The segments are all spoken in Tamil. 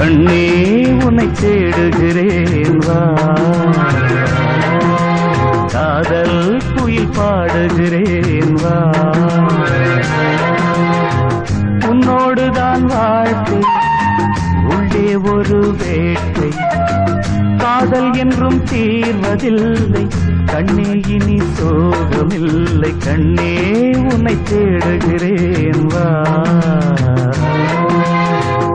கண்ணே உன்னை தேடுகிறேன் வா, காதல் குயில் பாடுகிறேன் வா. உன்னோடுதான் வாழ்க்கை, உள்ளே ஒரு வேட்டை, காதல் என்றும் தீர்வதில்லை கண்ணே, இனி சோகமில்லை. கண்ணே உன்னை தேடுகிறேன் வா,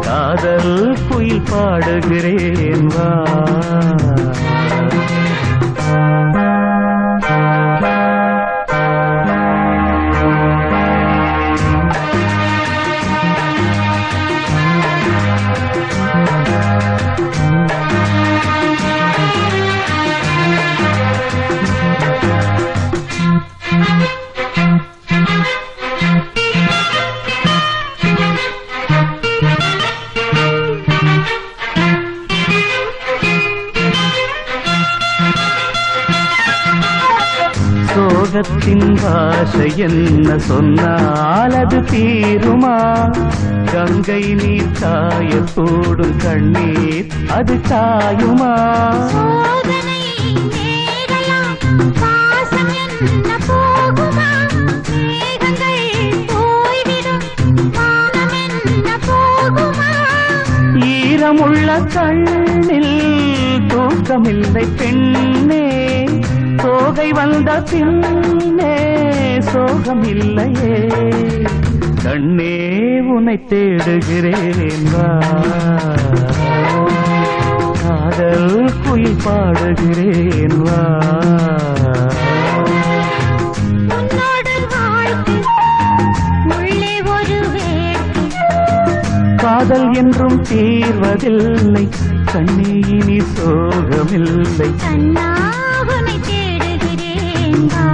காதல் குயில் பாடுகிறேன் வா. சோகத்தின் பாஷை என்ன சொன்னால் அது தீருமா? கங்கை நீர் காயத்தோடும் கண்ணீர் அது காயுமா? ஈரமுள்ள கண்ணில் தூக்கமில்லை பெண்ணே, சோகை வந்த பின்னே சோகமில்லையே. கண்ணே உன்னை தேடுகிறேன் வா, காதல் குயில் பாடுகிறேன் வா. காதல் என்றும் தீர்வதில்லை கண்ணே, இனி சோகமில்லை. கண்ணா உன்னை தேடுகிறேன் வா.